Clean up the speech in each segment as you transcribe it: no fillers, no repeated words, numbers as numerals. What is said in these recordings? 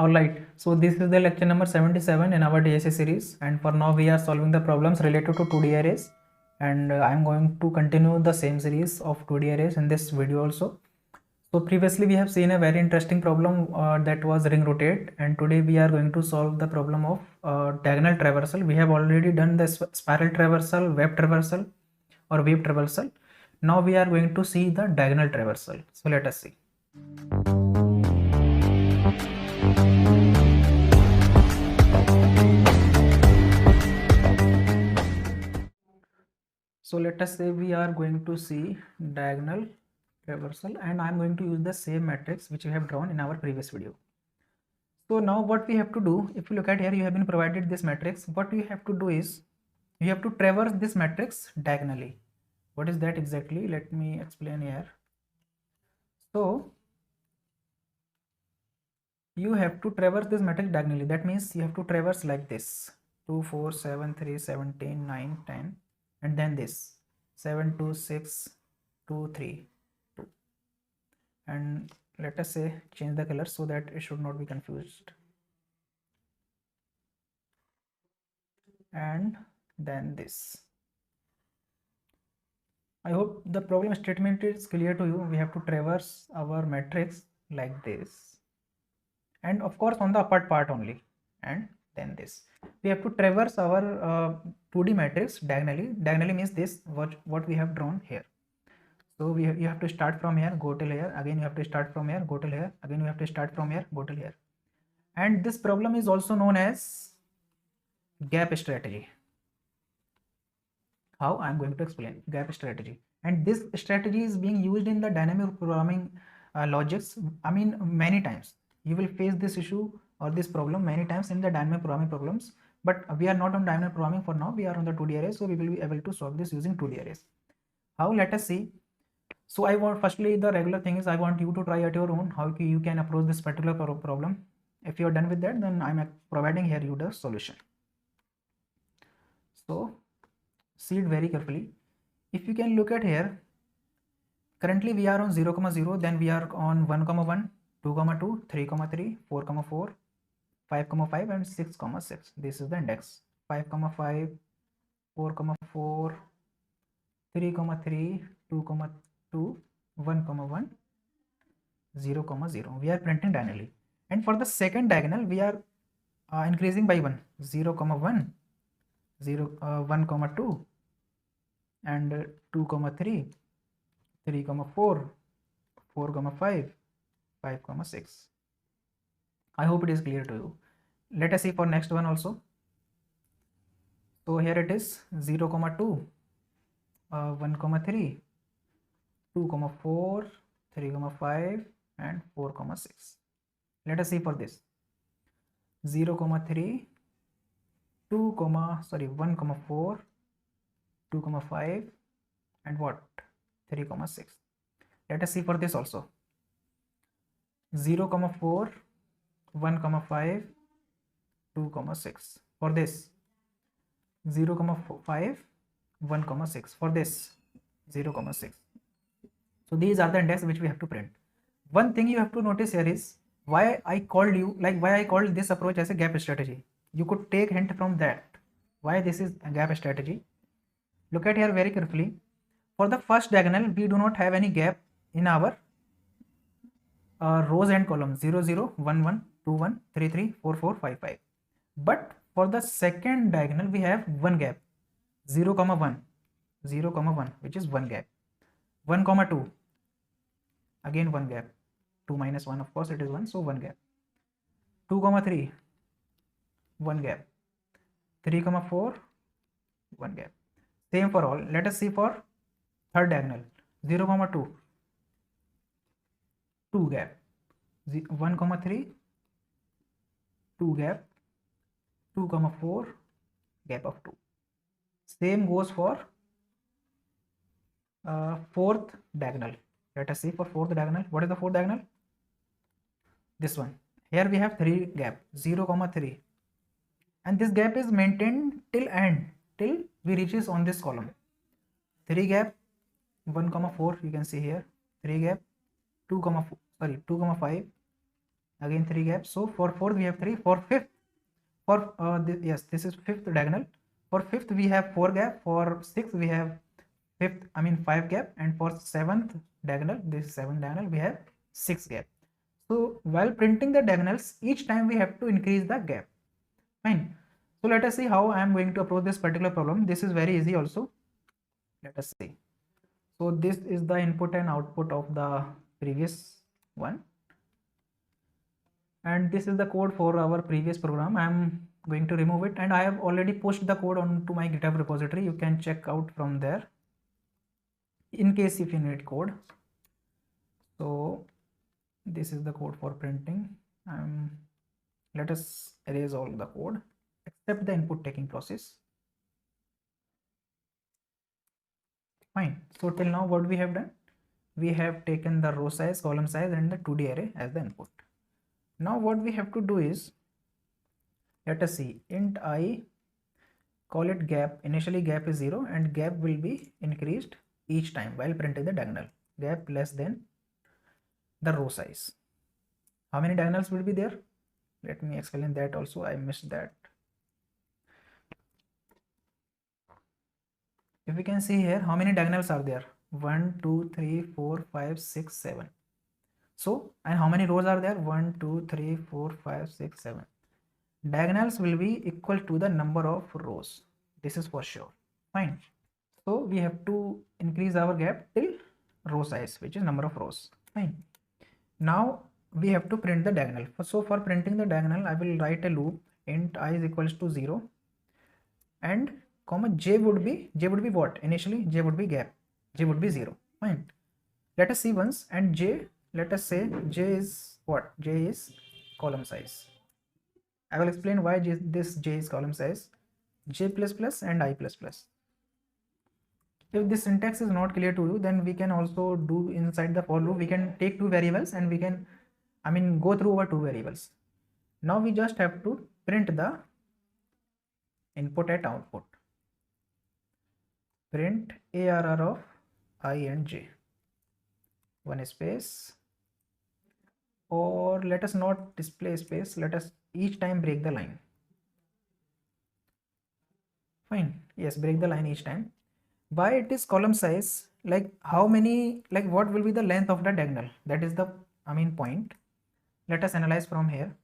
Alright, so this is the lecture number 77 in our DSA series, and for now we are solving the problems related to 2D arrays, and I am going to continue the same series of 2D arrays in this video also. So previously we have seen a very interesting problem that was ring rotate, and today we are going to solve the problem of diagonal traversal. We have already done the spiral traversal, web traversal or wave traversal. Now we are going to see the diagonal traversal. So let us see. So let us say we are going to see diagonal traversal, and I am going to use the same matrix which we have drawn in our previous video. So now what we have to do, if you look at here, you have been provided this matrix. What you have to do is you have to traverse this matrix diagonally. What is that exactly? Let me explain here. So you have to traverse this matrix diagonally. That means you have to traverse like this: 2, 4, 7, 3, 17, 9, 10, and then this 7, 2, 6, 2, 3, 2. And let us say change the color so that it should not be confused. And then this. I hope the problem statement is clear to you. We have to traverse our matrix like this, and of course on the upper part only, and then this. We have to traverse our 2D matrix diagonally. Diagonally means this, what we have drawn here. So you have to start from here, go till here, again you have to start from here, go till here, again you have to start from here, go till here. And this problem is also known as gap strategy. How? I am going to explain gap strategy. And this strategy is being used in the dynamic programming logics. I mean, many times you will face this issue or this problem many times in the dynamic programming problems, but we are not on dynamic programming for now. We are on the 2D arrays, so we will be able to solve this using 2D arrays. How? Let us see. So I want, firstly, the regular thing is I want you to try at your own how you can approach this particular problem. If you are done with that, then I'm providing here you the solution. So see it very carefully. If you can look at here, currently we are on 0, 0, then we are on 1, 1, 2, 2, 3, 3, 4, 4, 5, 5, and 6, 6. This is the index. 5, 5, 4, 4, 3, 3, 2, 2, 1, 1, 0, 0. We are printing diagonally. And for the second diagonal, we are increasing by 1. 0, 1, 0, 1, 2, and 2, 3, 3, 4, 4, 5, 5, 6. I hope it is clear to you. Let us see for next one also. So here it is 0, 2, 1, 3, 2, 4, 3, 5, and 4, 6. Let us see for this 0, 3, 2, 1, 4, 2, 5, and what? 3, 6. Let us see for this also 0, 4, 1, 5, 2, 6. For this 0, 5, 1, 6. For this 0, 6. So these are the index which we have to print. One thing you have to notice here is why I called this approach as a gap strategy. You could take hint from that. Why this is a gap strategy? Look at here very carefully. For the first diagonal, we do not have any gap in our rows and columns 0, 0, 1, 1, 2, 1, 3, 3, 4, 4, 5, 5. But for the second diagonal, we have one gap 0, 1, 0, 1, which is one gap. 1, 2, again one gap. 2 minus 1, of course it is 1, so one gap. 2, 3, one gap. 3, 4, one gap. Same for all. Let us see for third diagonal 0, 2, 2 gap. 1, 3, 2 gap. 2, 4, gap of 2. Same goes for fourth diagonal. Let us see for fourth diagonal. What is the fourth diagonal? This one. Here we have 3 gap 0, 3, and this gap is maintained till end, till we reaches on this column. 3 gap 1, 4, you can see here 3 gap 2, 5, again 3 gaps. So for fourth we have 3, for fifth, for yes, this is fifth diagonal. For fifth we have 4 gap, for sixth we have 5 gap, and for seventh diagonal, this is 7th diagonal, we have 6 gap. So while printing the diagonals, each time we have to increase the gap. Fine. So let us see how I am going to approach this particular problem. This is very easy also. Let us see. So this is the input and output of the previous one, and this is the code for our previous program. I am going to remove it, and I have already pushed the code onto my GitHub repository. You can check out from there in case if you need code. So this is the code for printing. Let us erase all the code except the input taking process. Fine. So till now what we have done, we have taken the row size, column size, and the 2D array as the input. Now what we have to do is, let us see, int I, call it gap. Initially gap is 0 and gap will be increased each time while printing the diagonal. Gap less than the row size. How many diagonals will be there? Let me explain that also. I missed that. If we can see here, how many diagonals are there? 1, 2, 3, 4, 5, 6, 7. So, and how many rows are there? 1, 2, 3, 4, 5, 6, 7. Diagonals will be equal to the number of rows. This is for sure. Fine. So we have to increase our gap till row size, which is number of rows. Fine. Now we have to print the diagonal. So for printing the diagonal, I will write a loop int I is equals to 0 and comma j would be what? Initially j would be gap, j would be 0. Fine. Let us see once, and j, let us say j is what? J is column size. I will explain why this j is column size. J plus plus and I plus plus. If this syntax is not clear to you, then we can also do inside the for loop. We can take two variables and we can, go through over two variables. Now we just have to print the input at output. Print ARR of I and j. One space, or let us not display space. Let us each time break the line. Fine. Yes, break the line each time. Why it is column size? Like how many, like what will be the length of the diagonal? That is the point. Let us analyze from here.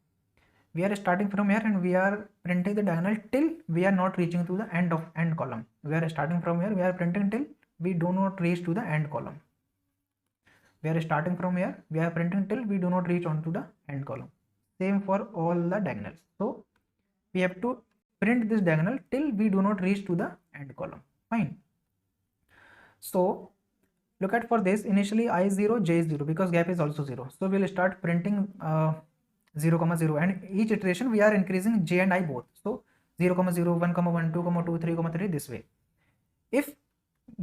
We are starting from here and we are printing the diagonal till we are not reaching to the end column. We are starting from here, we are printing till we do not reach to the end column. We are starting from here, we are printing till we do not reach on to the end column. Same for all the diagonals. So we have to print this diagonal till we do not reach to the end column. Fine. So look at for this, initially I is 0, j is 0 because gap is also 0. So we'll start printing 0, 0, and each iteration we are increasing j and I both. So 0, 0, 1, 1, 2, 2, 3, 3 this way. If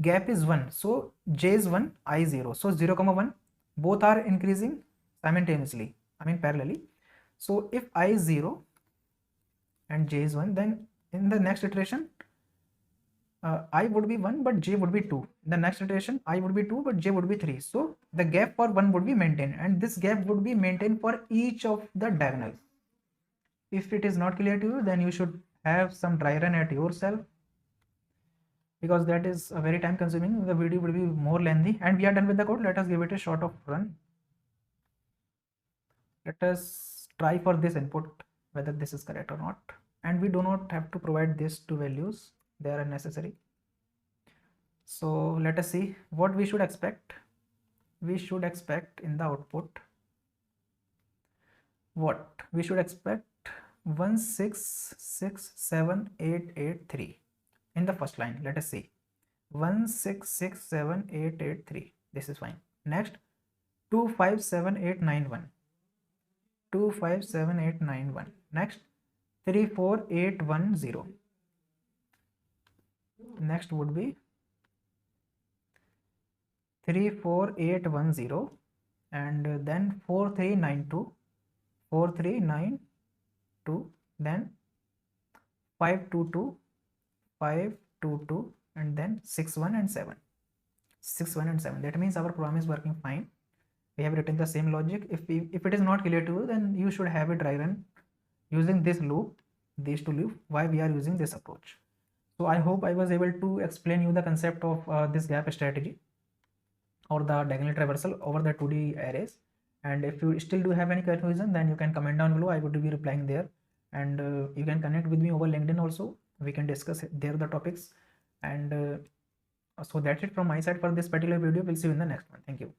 gap is 1, so j is 1, I is 0. So 0, 1 both are increasing simultaneously, parallelly. So if I is 0 and j is 1, then in the next iteration I would be 1 but j would be 2. In the next iteration I would be 2 but j would be 3. So the gap for 1 would be maintained, and this gap would be maintained for each of the diagonals. If it is not clear to you, then you should have some dry run at yourself, because that is very time consuming. The video will be more lengthy, and we are done with the code. Let us give it a shot of run. Let us try for this input whether this is correct or not, and we do not have to provide these two values, they are unnecessary. So let us see what we should expect. We should expect in the output, what we should expect, 1667883 in the first line. Let us see, 1667883, this is fine. Next 257891, 257891. Next 34810. Next would be 34810, and then 4392, 4392, then 522, 522, and then 61 and 7, 61 and 7. That means our program is working fine. we have written the same logic. If it is not clear to you, then you should have a dry run using this loop, these two loop, why we are using this approach. So I hope I was able to explain you the concept of this gap strategy or the diagonal traversal over the 2D arrays. And if you still do have any confusion, then you can comment down below. I would be replying there. And you can connect with me over LinkedIn also. We can discuss there the topics. And so that's it from my side for this particular video. We'll see you in the next one. Thank you.